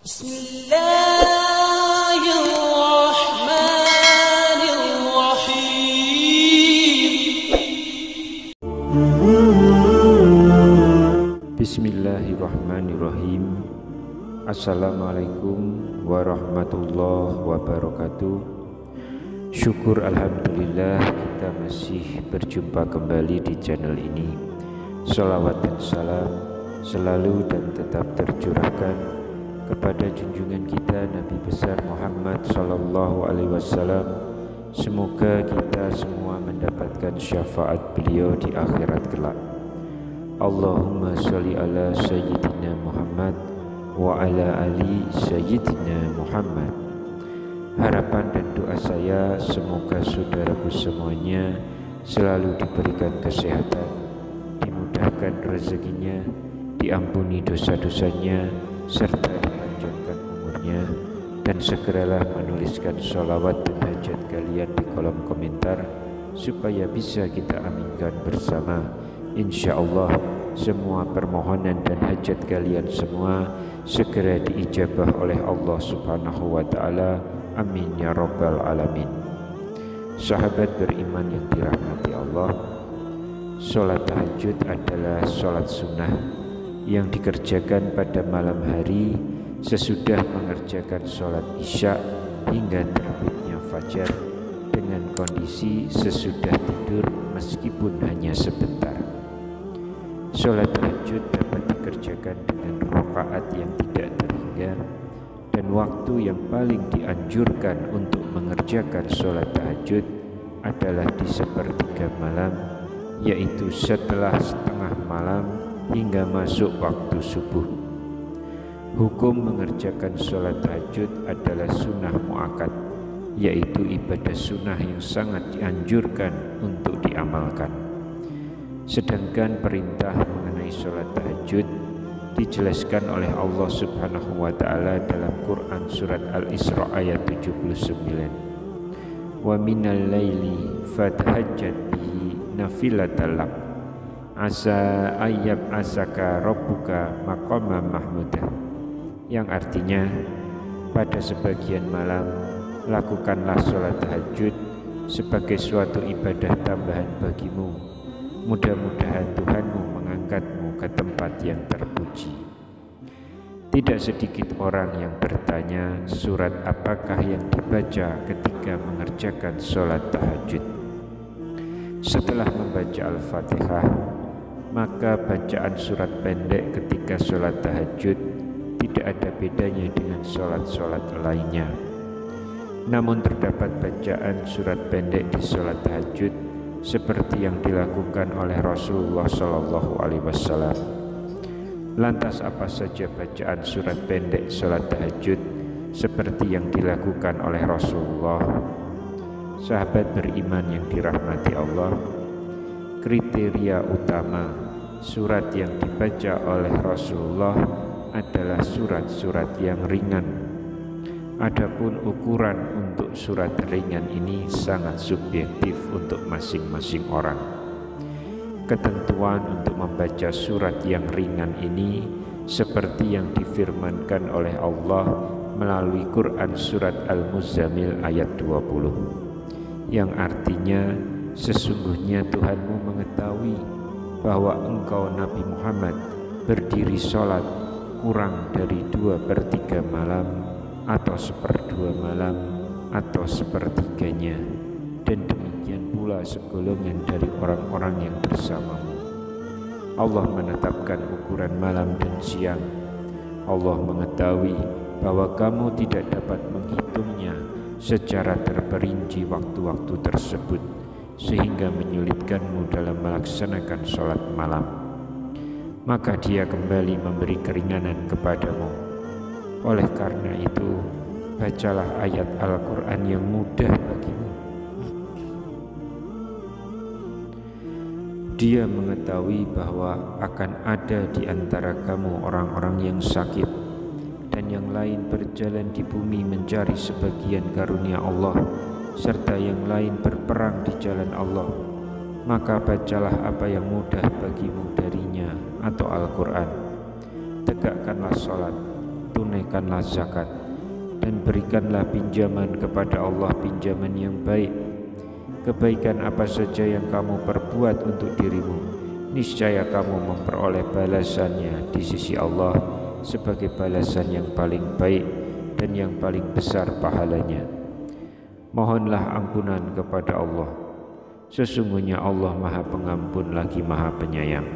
Bismillahirrahmanirrahim. Assalamualaikum warahmatullahi wabarakatuh. Syukur alhamdulillah kita masih berjumpa kembali di channel ini. Sholawat dan salam selalu dan tetap tercurahkan kepada junjungan kita Nabi besar Muhammad sallallahu alaihi wasallam. Semoga kita semua mendapatkan syafaat beliau di akhirat kelak. Allahumma sholli ala sayyidina Muhammad wa ala ali sayyidina Muhammad. Harapan dan doa saya semoga saudaraku semuanya selalu diberikan kesehatan, dimudahkan rezekinya, diampuni dosa-dosanya, serta dipanjangkan umurnya, dan segeralah menuliskan sholawat dan hajat kalian di kolom komentar supaya bisa kita aminkan bersama. Insya Allah semua permohonan dan hajat kalian semua segera diijabah oleh Allah Subhanahu wa Ta'ala. Amin ya rabbal alamin. Sahabat beriman yang dirahmati Allah, sholat tahajud adalah sholat sunnah yang dikerjakan pada malam hari sesudah mengerjakan sholat isya hingga terbitnya fajar, dengan kondisi sesudah tidur meskipun hanya sebentar. Sholat tahajud dapat dikerjakan dengan rakaat yang tidak terhingga, dan waktu yang paling dianjurkan untuk mengerjakan sholat tahajud adalah di sepertiga malam, yaitu setelah setengah malam hingga masuk waktu subuh. Hukum mengerjakan sholat tahajud adalah sunnah muakkad, yaitu ibadah sunnah yang sangat dianjurkan untuk diamalkan. Sedangkan perintah mengenai sholat tahajud dijelaskan oleh Allah Subhanahu wa Ta'ala dalam Quran surat Al-Isra ayat 79. Wa minal laili fatahajjat bihi nafilatan lak asa ayyab asaka rabbuka maqama mahmudah, yang artinya pada sebagian malam lakukanlah sholat tahajud sebagai suatu ibadah tambahan bagimu. Mudah-mudahan Tuhanmu mengangkatmu ke tempat yang terpuji. Tidak sedikit orang yang bertanya surat apakah yang dibaca ketika mengerjakan sholat tahajud. Setelah membaca Al-Fatihah, maka bacaan surat pendek ketika sholat tahajud tidak ada bedanya dengan sholat-sholat lainnya. Namun terdapat bacaan surat pendek di sholat tahajud seperti yang dilakukan oleh Rasulullah Sallallahu Alaihi Wasallam. Lantas apa saja bacaan surat pendek sholat tahajud seperti yang dilakukan oleh Rasulullah? Sahabat beriman yang dirahmati Allah, kriteria utama surat yang dibaca oleh Rasulullah adalah surat-surat yang ringan. Adapun ukuran untuk surat ringan ini sangat subjektif untuk masing-masing orang. Ketentuan untuk membaca surat yang ringan ini seperti yang difirmankan oleh Allah melalui Quran surat Al-Muzammil ayat 20, yang artinya sesungguhnya Tuhanmu mengetahui bahwa engkau Nabi Muhammad berdiri sholat kurang dari 2/3 malam, atau 1/2 malam, atau 1/3-nya, dan demikian pula segolongan dari orang-orang yang bersamamu. Allah menetapkan ukuran malam dan siang. Allah mengetahui bahwa kamu tidak dapat menghitungnya secara terperinci waktu-waktu tersebut, sehingga menyulitkanmu dalam melaksanakan sholat malam. Maka Dia kembali memberi keringanan kepadamu. Oleh karena itu, bacalah ayat Al-Quran yang mudah bagimu. Dia mengetahui bahwa akan ada di antara kamu orang-orang yang sakit, dan yang lain berjalan di bumi mencari sebagian karunia Allah, serta yang lain berperang di jalan Allah. Maka bacalah apa yang mudah bagimu darinya atau Al-Quran. Tegakkanlah sholat, tunaikanlah zakat, dan berikanlah pinjaman kepada Allah pinjaman yang baik. Kebaikan apa saja yang kamu perbuat untuk dirimu, niscaya kamu memperoleh balasannya di sisi Allah sebagai balasan yang paling baik dan yang paling besar pahalanya. Mohonlah ampunan kepada Allah, sesungguhnya Allah Maha Pengampun lagi Maha Penyayang.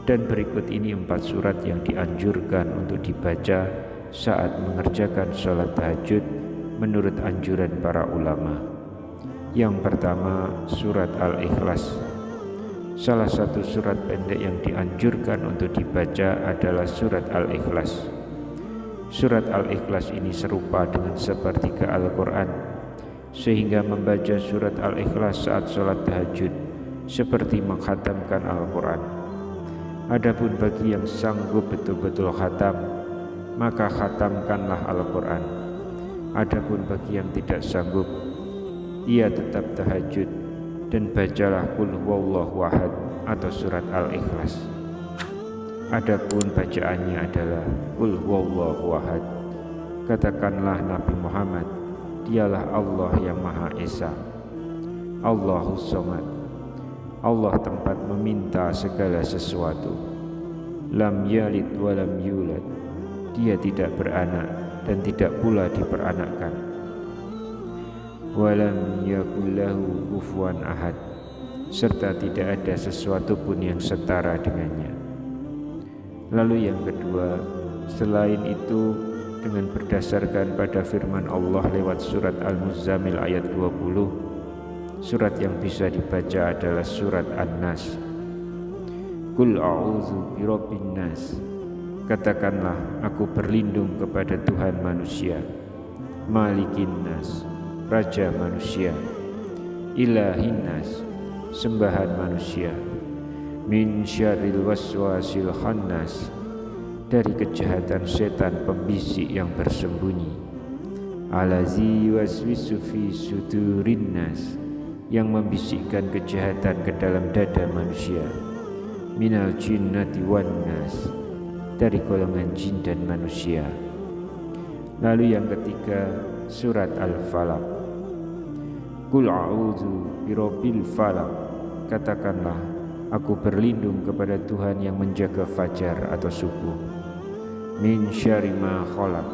Dan berikut ini 4 surat yang dianjurkan untuk dibaca saat mengerjakan sholat tahajud menurut anjuran para ulama. Yang pertama, surat Al-Ikhlas. Salah satu surat pendek yang dianjurkan untuk dibaca adalah surat Al-Ikhlas. Surat Al-Ikhlas ini serupa dengan sepertiga Al-Quran, sehingga membaca surat Al-Ikhlas saat sholat tahajud seperti mengkhatamkan Al-Quran. Adapun bagi yang sanggup betul-betul khatam, maka khatamkanlah Al-Quran. Adapun bagi yang tidak sanggup, ia tetap tahajud dan bacalah Qul huwallahu ahad atau surat Al-Ikhlas. Adapun bacaannya adalah Qul huwallahu ahad. Katakanlah Nabi Muhammad, dialah Allah yang Maha Esa, Allahus Somad. Allah tempat meminta segala sesuatu. Lam yalid wa lam yulad. Dia tidak beranak dan tidak pula diperanakkan. Walam yakul lahu kufuwan ahad, serta tidak ada sesuatu pun yang setara dengannya. Lalu yang kedua, selain itu dengan berdasarkan pada firman Allah lewat surat Al-Muzammil ayat 20, surat yang bisa dibaca adalah surat An-Nas. Qul a'udzu birabbin nas. Katakanlah, aku berlindung kepada Tuhan manusia, Malikin nas, Raja manusia, Ilahin nas, sembahan manusia, min syarril waswasil khannas, dari kejahatan setan pembisik yang bersembunyi, alazi waswisu fi sudurin nas, yang membisikkan kejahatan ke dalam dada manusia, minal jinnati wan nas, dari golongan jin dan manusia. Lalu yang ketiga, surat Al-Falaq. Qul a'udzu birabbil falaq. Katakanlah, aku berlindung kepada Tuhan yang menjaga fajar atau subuh. Min syarri ma khalaq,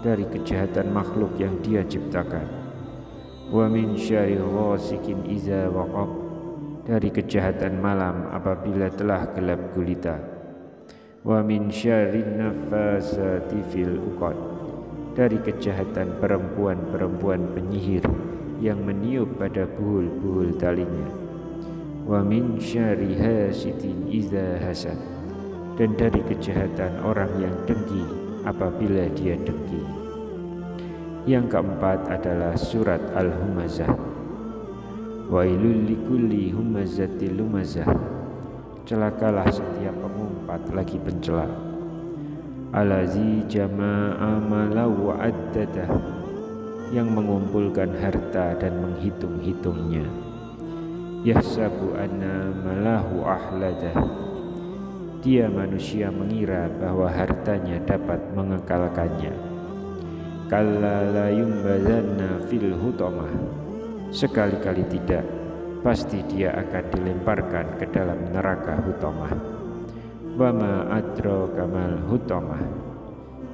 dari kejahatan makhluk yang Dia ciptakan. Wa min syarri ghasikin iza waqab, dari kejahatan malam apabila telah gelap gulita. Wa min syarrin nafasati fil uqad, dari kejahatan perempuan-perempuan penyihir yang meniup pada buhul-buhul talinya. Wa min syarri hasidin iza hasad, dan dari kejahatan orang yang dengki apabila dia dengki. Yang keempat adalah surat Al-Humazah. Wailul likulli humazatil lumazah, celakalah setiap pengumpat lagi pencela. Alazi jama'a mala wa addadah, yang mengumpulkan harta dan menghitung-hitungnya. Yahsabu anna malahu ahladah, dia manusia mengira bahwa hartanya dapat mengekalkannya. Kalla la yumbazanna fil hutamah, sekali-kali tidak, pasti dia akan dilemparkan ke dalam neraka hutamah. Wa ma adraka mal hutamah,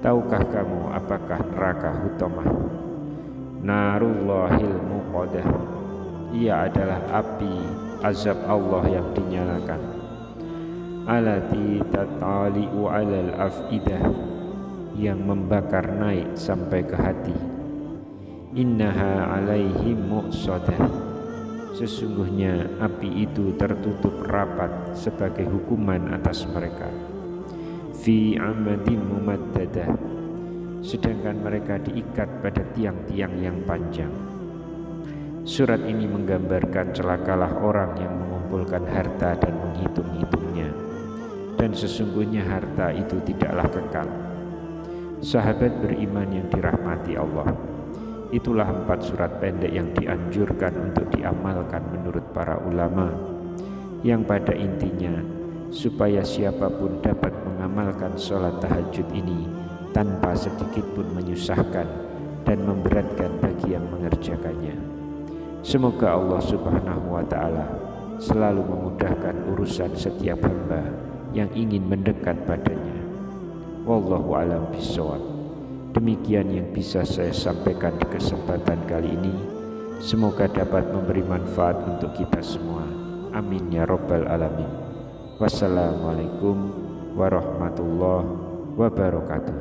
tahukah kamu apakah neraka hutamah? Narullahil muqadah, ia adalah api azab Allah yang dinyalakan. Alati tatali'u alal afidah, yang membakar naik sampai ke hati. Innaha alaihim muqsadah, sesungguhnya api itu tertutup rapat sebagai hukuman atas mereka. Fi amadin mumaddadah, sedangkan mereka diikat pada tiang-tiang yang panjang. Surat ini menggambarkan celakalah orang yang mengumpulkan harta dan menghitung-hitungnya, dan sesungguhnya harta itu tidaklah kekal. Sahabat beriman yang dirahmati Allah, itulah 4 surat pendek yang dianjurkan untuk diamalkan menurut para ulama, yang pada intinya supaya siapapun dapat mengamalkan sholat tahajud ini tanpa sedikit pun menyusahkan dan memberatkan bagi yang mengerjakannya. Semoga Allah Subhanahu wa Ta'ala selalu memudahkan urusan setiap hamba yang ingin mendekat padanya. Wallahu a'lam bishawab. Demikian yang bisa saya sampaikan di kesempatan kali ini. Semoga dapat memberi manfaat untuk kita semua. Amin ya rabbal alamin. Wassalamualaikum warahmatullahi wabarakatuh.